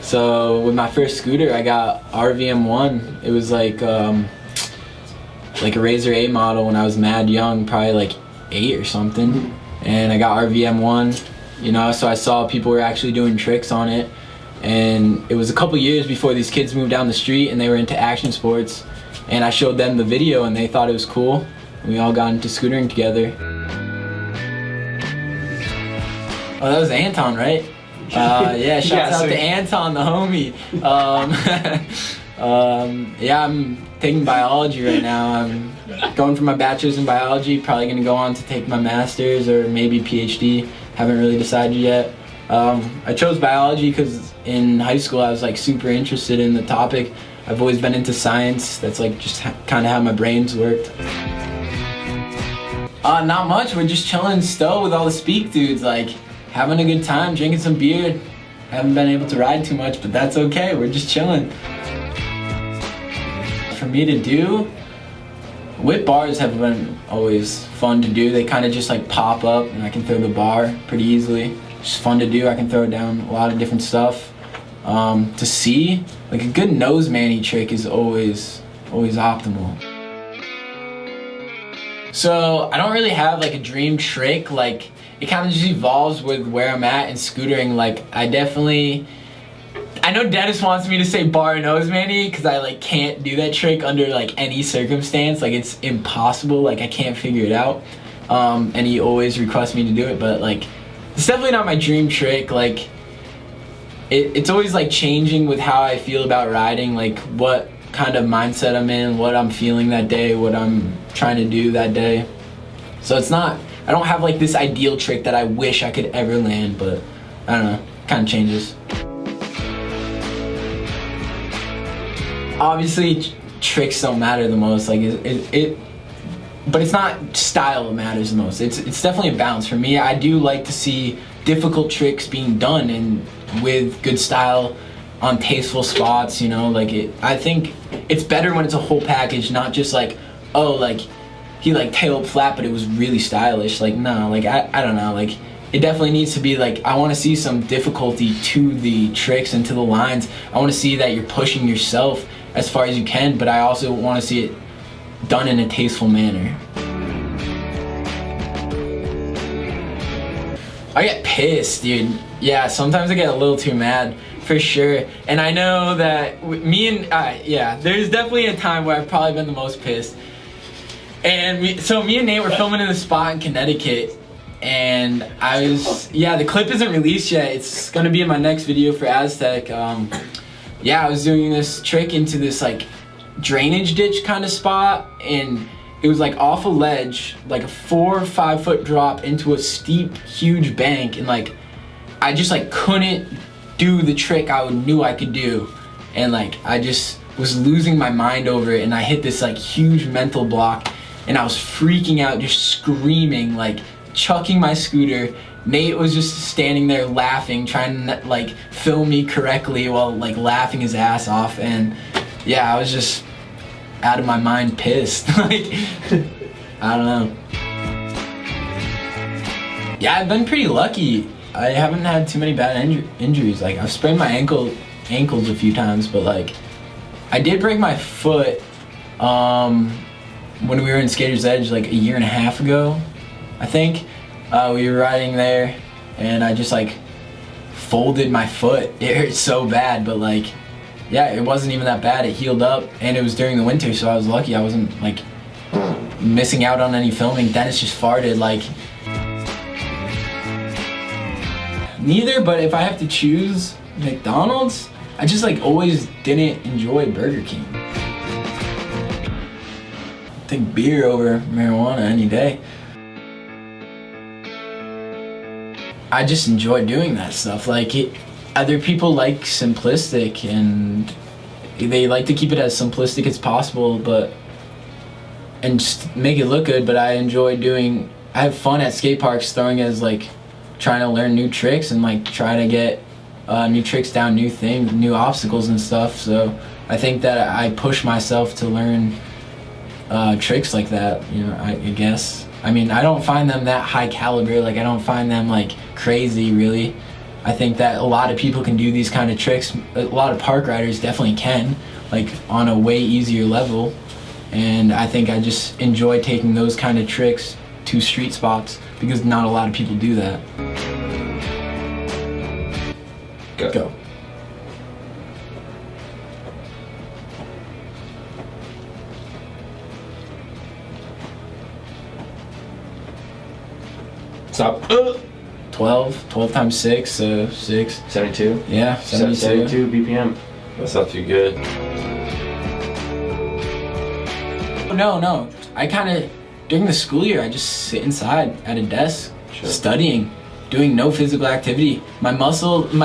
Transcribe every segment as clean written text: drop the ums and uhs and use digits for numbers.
So with my first scooter, I got RVM1. It was like a Razor A model when I was mad young, probably like 8 or something. And I got RVM1, you know, so I saw people were actually doing tricks on it. And it was a couple years before these kids moved down the street and they were into action sports. And I showed them the video and they thought it was cool. And we all got into scootering together. Oh, that was Anton, right? Yeah, shouts out to Anton, the homie. Yeah, I'm taking biology right now. I'm going for my bachelor's in biology, probably gonna go on to take my master's or maybe PhD. Haven't really decided yet. I chose biology because in high school I was like super interested in the topic. I've always been into science. That's like just kind of how my brain's worked. Not much. We're just chilling still with all the Speak dudes, like having a good time, drinking some beer. Haven't been able to ride too much, but that's okay. We're just chilling. For me to do, whip bars have been always fun to do. They kind of just like pop up and I can throw the bar pretty easily. It's fun to do. I can throw down a lot of different stuff. To see, like a good nose manny trick is always optimal. So I don't really have like a dream trick. Like it kind of just evolves with where I'm at in scootering. Like I know Dennis wants me to say bar nose manny because I like can't do that trick under like any circumstance. Like it's impossible. Like I can't figure it out. And he always requests me to do it, but like it's definitely not my dream trick. Like it's always like changing with how I feel about riding, like what kind of mindset I'm in, what I'm feeling that day, what I'm trying to do that day. So it's not, I don't have like this ideal trick that I wish I could ever land, but I don't know, kind of changes. Obviously tricks don't matter the most, like but it's not style that matters the most. It's definitely a balance. For me, I do like to see difficult tricks being done and with good style on tasteful spots, you know, like I think it's better when it's a whole package, not just like, oh, like he like tailed flat but it was really stylish. Like no, like I don't know, like it definitely needs to be like I want to see some difficulty to the tricks and to the lines. I want to see that you're pushing yourself as far as you can, but I also want to see it done in a tasteful manner. I get pissed, dude. Yeah, sometimes I get a little too mad, for sure. And I know that me and, yeah, there's definitely a time where I've probably been the most pissed. And me and Nate were filming in the spot in Connecticut. And yeah, the clip isn't released yet. It's gonna be in my next video for Aztec. Yeah, I was doing this trick into this like drainage ditch kind of spot, and it was like off a ledge, like a 4 or 5 foot drop into a steep, huge bank, and like I just like couldn't do the trick I knew I could do, and like I just was losing my mind over it, and I hit this like huge mental block, and I was freaking out, just screaming, like chucking my scooter. Nate was just standing there laughing, trying to like film me correctly while like laughing his ass off, and yeah, I was just out of my mind pissed. Like, I don't know. Yeah, I've been pretty lucky. I haven't had too many bad injuries. Like, I've sprained my ankles a few times, but like, I did break my foot when we were in Skater's Edge like a year and a half ago, I think. We were riding there, and I just like folded my foot. It hurt so bad, but like, yeah, it wasn't even that bad. It healed up, and it was during the winter, so I was lucky. I wasn't like missing out on any filming. Dennis just farted, like. Neither, but if I have to choose McDonald's, I just like always didn't enjoy Burger King. Take beer over marijuana any day. I just enjoy doing that stuff. Like other people like simplistic, and they like to keep it as simplistic as possible, and just make it look good. But I have fun at skate parks throwing as like trying to learn new tricks and like trying to get new tricks down, new things, new obstacles and stuff. So I think that I push myself to learn tricks like that, you know, I guess. I mean, I don't find them that high caliber, like I don't find them like crazy really. I think that a lot of people can do these kind of tricks. A lot of park riders definitely can, like on a way easier level. And I think I just enjoy taking those kind of tricks to street spots because not a lot of people do that. Go. Stop. 12 times 6, so 6. 72? Yeah, 72. 72 BPM. That's not too good. No. I kind of, during the school year, I just sit inside at a desk, studying, doing no physical activity. My muscles in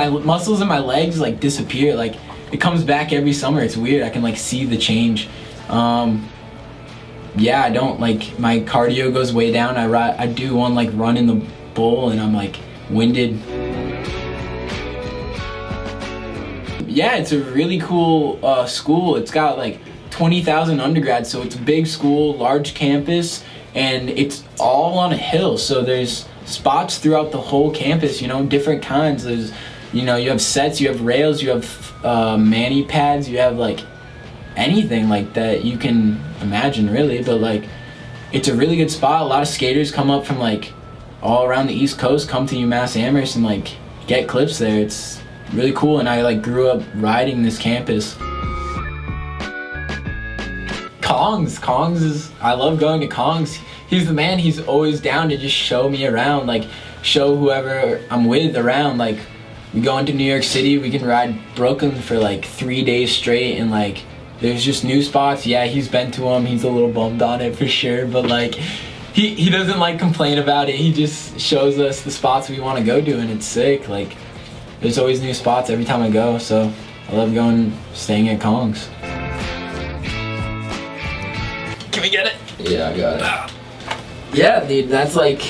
my legs like disappear. Like it comes back every summer. It's weird. I can like see the change. Yeah, I don't like, my cardio goes way down. I do one like run in the bowl and I'm like winded. Yeah, it's a really cool school. It's got like 20,000 undergrads, so it's a big school, large campus, and it's all on a hill. So there's spots throughout the whole campus, you know, different kinds. There's, you know, you have sets, you have rails, you have mani pads, you have like anything like that you can imagine really. But like it's a really good spot. A lot of skaters come up from like all around the East Coast, come to UMass Amherst and like get clips there. It's really cool, and I like grew up riding this campus. Kongs is, I love going to Kongs. He's the man. He's always down to just show me around, like show whoever I'm with around. Like we go into New York City, we can ride Brooklyn for like 3 days straight, and like there's just new spots. Yeah, he's been to them. He's a little bummed on it for sure, but like he doesn't like complain about it. He just shows us the spots we want to go to, and it's sick. Like there's always new spots every time I go, so I love staying at Kongs. Can we get it? Yeah, I got it. Yeah, dude, that's like,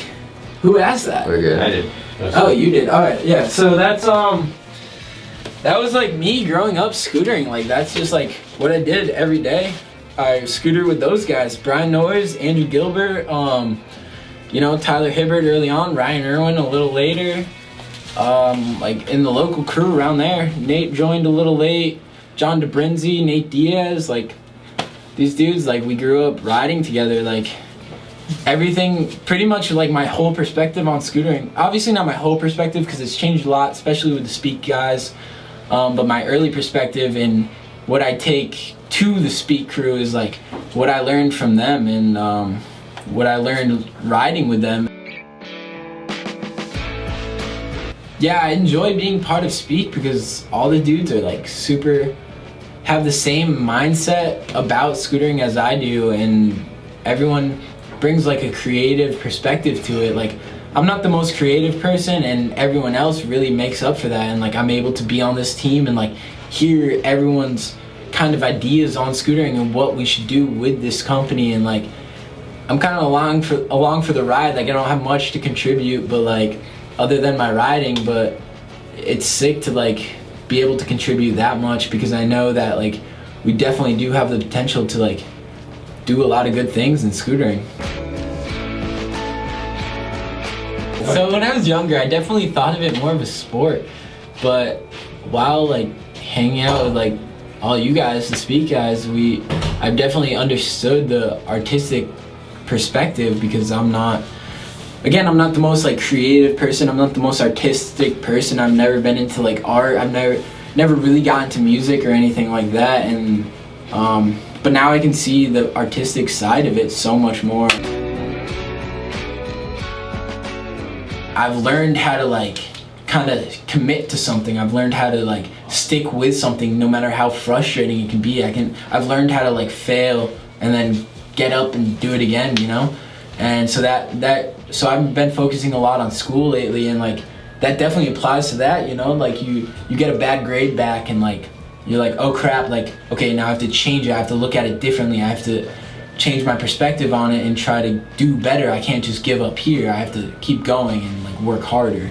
who asked that? We're good. I did. Oh, you did. All right, yeah. So that's that was like me growing up scootering. Like that's just like what I did every day. I scootered with those guys: Brian Noyes, Andrew Gilbert, you know, Tyler Hibbert early on, Ryan Irwin a little later. Like in the local crew around there, Nate joined a little late. John DeBrinzi, Nate Diaz, like these dudes, like we grew up riding together. Like everything, pretty much like my whole perspective on scootering. Obviously not my whole perspective because it's changed a lot, especially with the Speak guys. But my early perspective and what I take to the Speak crew is like what I learned from them and what I learned riding with them. Yeah, I enjoy being part of Speak because all the dudes are like have the same mindset about scootering as I do, and everyone brings like a creative perspective to it. Like I'm not the most creative person, and everyone else really makes up for that, and like I'm able to be on this team and like hear everyone's kind of ideas on scootering and what we should do with this company, and like I'm kind of along for the ride. Like I don't have much to contribute, but like other than my riding, but it's sick to like be able to contribute that much because I know that like we definitely do have the potential to like do a lot of good things in scootering. So when I was younger, I definitely thought of it more of a sport, but while like hanging out with like all you guys, the Speak guys, I've definitely understood the artistic perspective because I'm not the most like creative person. I'm not the most artistic person. I've never been into like art. I've never really got into music or anything like that. And but now I can see the artistic side of it so much more. I've learned how to like kind of commit to something. I've learned how to like stick with something no matter how frustrating it can be. I've learned how to like fail and then get up and do it again, you know? And so so I've been focusing a lot on school lately, and like that definitely applies to that, you know? Like you get a bad grade back and like you're like, oh crap, like okay, now I have to change it. I have to look at it differently. I have to change my perspective on it and try to do better. I can't just give up here. I have to keep going and like work harder.